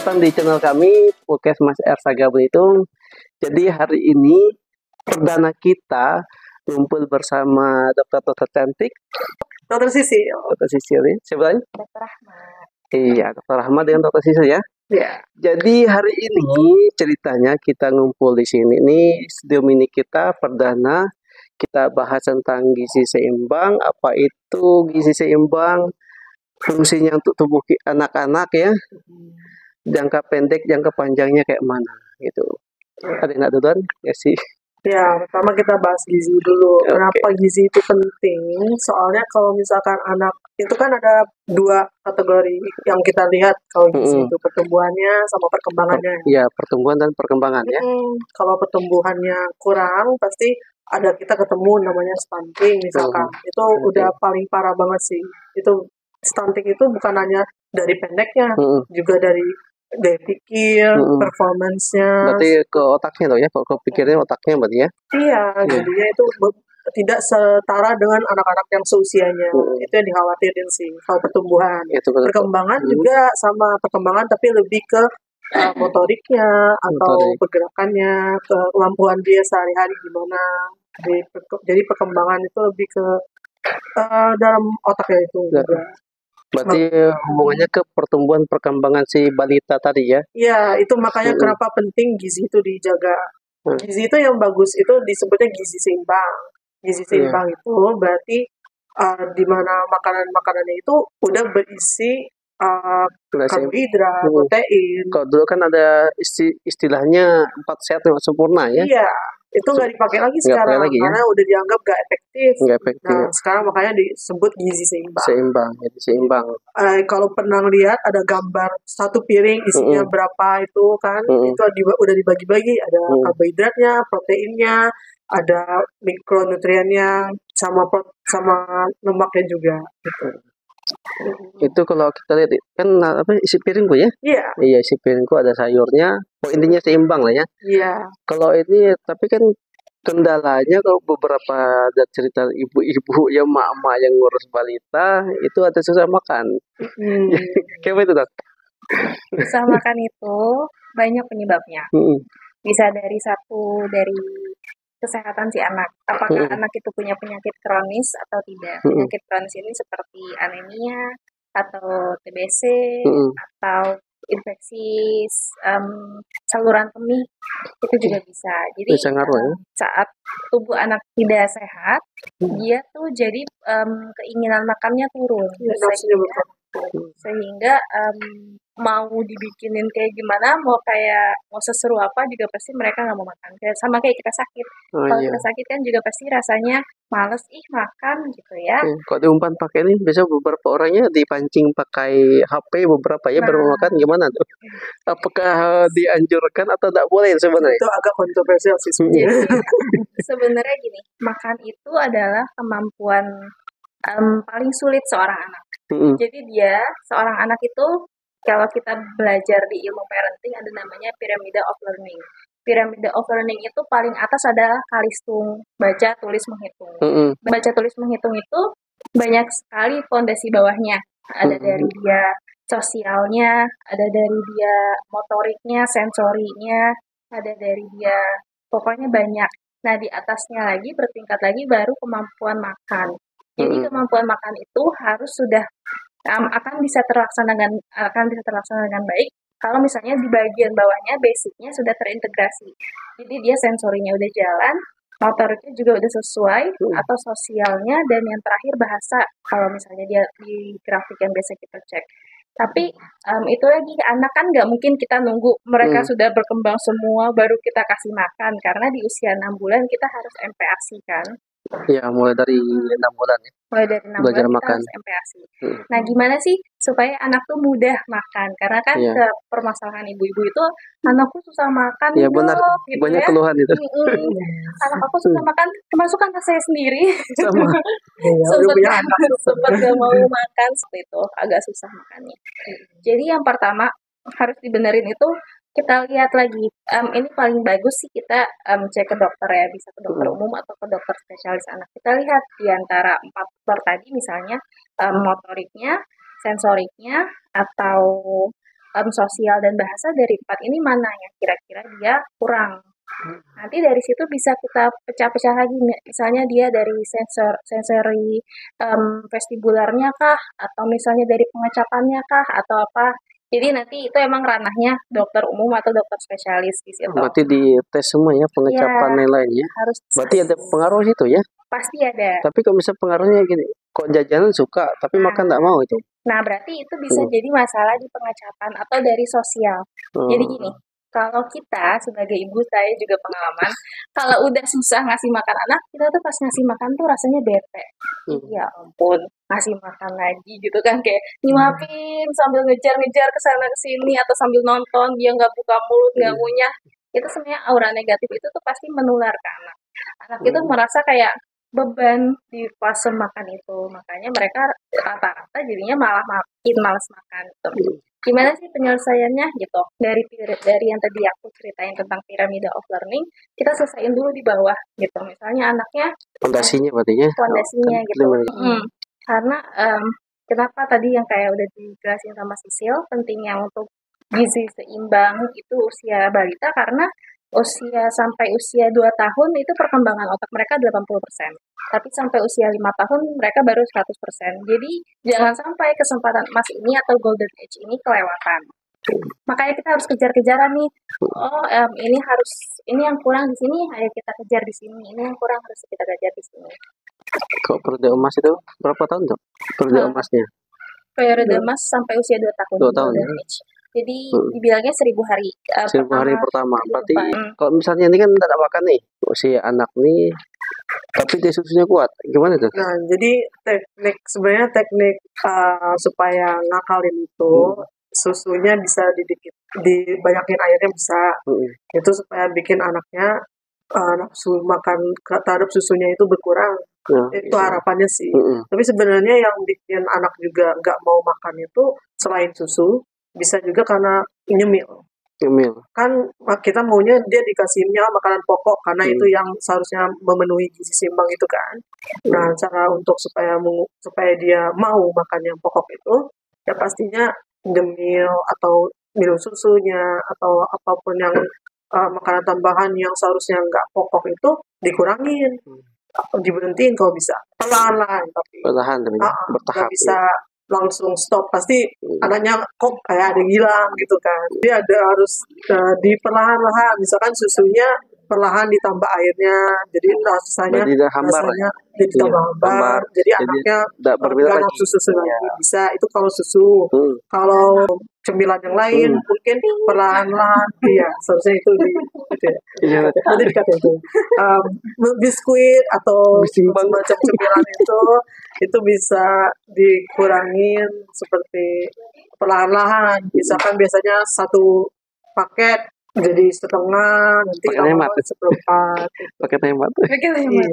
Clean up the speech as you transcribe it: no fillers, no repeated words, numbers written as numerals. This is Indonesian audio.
datang di channel kami, Podcast Mas Ersaga Belitung. Jadi hari ini perdana kita ngumpul bersama dokter-dokter cantik. Dokter Sisil. Dokter Sisil ya, siapa lagi? Dokter Rahmat. Iya, Dokter Rahmat dengan Dokter Sisil ya. Ya. Jadi hari ini ceritanya kita ngumpul di sini. Ini studio mini kita perdana. Kita bahas tentang gizi seimbang. Apa itu gizi seimbang? Fungsinya untuk tubuh anak-anak ya. Jangka pendek, jangka panjangnya kayak mana gitu. Ada yang duluan ya sih? Ya, pertama kita bahas gizi dulu. Oke. Kenapa gizi itu penting? Soalnya kalau misalkan anak itu kan ada dua kategori yang kita lihat kalau gizi itu pertumbuhannya sama perkembangannya. Iya, pertumbuhan dan perkembangan ya. Kalau pertumbuhannya kurang pasti ada kita ketemu namanya stunting misalkan. Itu udah paling parah banget sih. Itu stunting itu bukan hanya dari pendeknya, juga dari gaya pikir, performance-nya. Berarti ke otaknya loh ya, kalau ke pikirnya otaknya berarti ya? Iya, jadinya itu tidak setara dengan anak-anak yang seusianya. Itu yang dikhawatirin sih, kalau pertumbuhan. Itu betul. Perkembangan juga sama perkembangan, tapi lebih ke motoriknya atau pergerakannya, kemampuan dia sehari-hari gimana. Jadi perkembangan itu lebih ke dalam otaknya itu juga. Berarti hubungannya ke pertumbuhan perkembangan si balita tadi ya? Iya, itu makanya kenapa penting gizi itu dijaga. Gizi itu yang bagus itu disebutnya gizi seimbang. Gizi seimbang itu berarti di mana makanan-makanannya itu udah berisi karbohidrat, protein. Kalau dulu kan ada istilahnya 4 sehat 5 sempurna ya? Iya, itu nggak dipakai lagi sekarang karena udah dianggap nggak efektif. Nah, sekarang makanya disebut gizi seimbang. Seimbang. Kalau pernah lihat ada gambar satu piring isinya berapa itu kan, itu udah dibagi-bagi, ada karbohidratnya, proteinnya, ada mikronutriennya, sama lemaknya juga. Gitu. Itu kalau kita lihat kan apa isi piringku ya? Iya. Iya, isi piringku ada sayurnya. Intinya seimbang lah ya. Iya. Kalau ini tapi kan kendalanya kalau beberapa ada cerita ibu-ibu ya mak-mak yang ngurus balita itu ada susah makan. Kayak itu, Dok? Susah makan itu banyak penyebabnya. Bisa dari kesehatan si anak. Apakah anak itu punya penyakit kronis atau tidak? Penyakit kronis ini seperti anemia atau TBC atau infeksi saluran kemih itu juga bisa. Jadi saat tubuh anak tidak sehat, dia tuh jadi keinginan makannya turun. Sehingga mau dibikinin kayak gimana, mau seseru apa juga pasti mereka nggak mau makan. Sama kayak kita sakit. Kalau kita sakit kan juga pasti rasanya males makan gitu ya. Kalau diumpan pakai ini, biasanya beberapa orangnya dipancing pakai HP beberapa ya baru makan gimana tuh? Apakah dianjurkan atau tidak boleh sebenarnya? Itu agak kontroversial sih sebenarnya. Sebenarnya gini, makan itu adalah kemampuan paling sulit seorang anak. Jadi seorang anak itu kalau kita belajar di ilmu parenting ada namanya pyramid of learning. Pyramid of learning itu paling atas adalah kalistung, baca, tulis, menghitung. Baca, tulis, menghitung itu banyak sekali fondasi bawahnya. Ada dari dia sosialnya, ada dari dia motoriknya, sensorinya, ada dari dia pokoknya banyak. Nah, di atasnya lagi bertingkat lagi baru kemampuan makan. Jadi kemampuan makan itu harus sudah akan bisa terlaksana dengan baik kalau misalnya di bagian bawahnya basicnya sudah terintegrasi. Jadi dia sensorinya udah jalan, motoriknya juga udah sesuai, atau sosialnya, dan yang terakhir bahasa kalau misalnya dia di grafik yang biasa kita cek. Tapi itu lagi anak kan nggak mungkin kita nunggu mereka sudah berkembang semua baru kita kasih makan, karena di usia 6 bulan kita harus MPASI kan. Ya, mulai dari 6 bulan ya. Mulai dari 6 belajar bulan makan. Kita harus MPASI. Nah, gimana sih supaya anak tuh mudah makan? Karena kan permasalahan ibu-ibu itu anakku susah makan, ya, benar. Gitu banyak ya. keluhan itu. Anak aku susah makan, termasuk anak saya sendiri. Sama. Sempat gak mau makan seperti itu, agak susah makannya. Jadi yang pertama harus dibenerin itu kita lihat lagi, ini paling bagus sih kita cek ke dokter ya, bisa ke dokter umum atau ke dokter spesialis anak. Kita lihat di antara 4 faktor tadi misalnya motoriknya, sensoriknya, atau sosial dan bahasa dari 4 ini mana yang kira-kira dia kurang. Nanti dari situ bisa kita pecah-pecah lagi, misalnya dia dari sensori vestibularnya kah, atau misalnya dari pengecapannya kah, atau apa. Jadi nanti itu emang ranahnya dokter umum atau dokter spesialis di situ. Berarti di tes semua ya pengecapan nilainya. Harus. Berarti ada pengaruh itu ya? Pasti ada. Tapi kalau misalnya pengaruhnya gini, kok jajanan suka tapi makan nggak mau itu. Nah, berarti itu bisa jadi masalah di pengecapan atau dari sosial. Jadi gini, kalau kita sebagai ibu, saya juga pengalaman, kalau udah susah ngasih makan anak, kita tuh pas ngasih makan tuh rasanya bete. Ya ampun, ngasih makan lagi gitu kan, kayak nyuapin sambil ngejar-ngejar ke sana ke sini atau sambil nonton dia nggak buka mulut, nggak ngunyah. Itu sebenarnya aura negatif itu tuh pasti menular ke anak. Anak itu merasa kayak beban di fase makan itu, makanya mereka rata-rata jadinya malah makin malas makan gitu. Gimana sih penyelesaiannya gitu? Dari yang tadi aku ceritain tentang piramida of learning, kita selesaiin dulu di bawah gitu. Misalnya anaknya fondasinya berarti ya. Fondasinya gitu. Karena kenapa tadi yang kayak udah dijelasin sama Sisil, pentingnya untuk gizi seimbang itu usia balita, karena sampai usia 2 tahun itu perkembangan otak mereka 80%. Tapi sampai usia 5 tahun mereka baru 100%. Jadi jangan sampai kesempatan emas ini atau golden age ini kelewatan. Makanya kita harus kejar-kejaran nih. Ini yang kurang di sini, ayo kita kejar di sini. Ini yang kurang harus kita kejar di sini. Kok periode emas itu berapa tahun tuh? Periode emasnya? Periode emas sampai usia 2 tahun. 2 tahun ya. Jadi dibilangnya 1000 hari. 1000 hari pertama. Berarti kalau misalnya ini kan tidak makan nih, usia anak nih, tapi dia susunya kuat, gimana tuh? Nah, jadi sebenarnya teknik supaya ngakalin itu susunya bisa dibanyakin airnya bisa. Itu supaya bikin anaknya nafsu makan terhadap susunya itu berkurang. Itu harapannya sih. Tapi sebenarnya yang bikin anak juga nggak mau makan itu selain susu, bisa juga karena nyemil. Kan kita maunya dia dikasihnya makanan pokok karena itu yang seharusnya memenuhi gizi seimbang itu kan. Nah, cara untuk supaya dia mau makan yang pokok itu ya pastinya nyemil atau minum susunya atau apapun yang makanan tambahan yang seharusnya nggak pokok itu dikurangin, diberhentiin kalau bisa, perlahan-lahan tapi bertahap, bisa langsung stop, pasti anaknya kok kayak ada yang hilang gitu kan. Jadi harus diperlahan-lahan, misalkan susunya perlahan ditambah airnya, jadi rasanya jadi tambah hambar, jadi anaknya nggak nafsu susu lagi. Bisa itu kalau susu. Kalau cemilan yang lain mungkin perlahan-lahan, iya seharusnya itu nanti dikata itu biskuit atau macam cemilan itu bisa dikurangin seperti perlahan-lahan. Misalkan biasanya 1 paket jadi setengah, nanti seperempat. Paket hemat. Iya.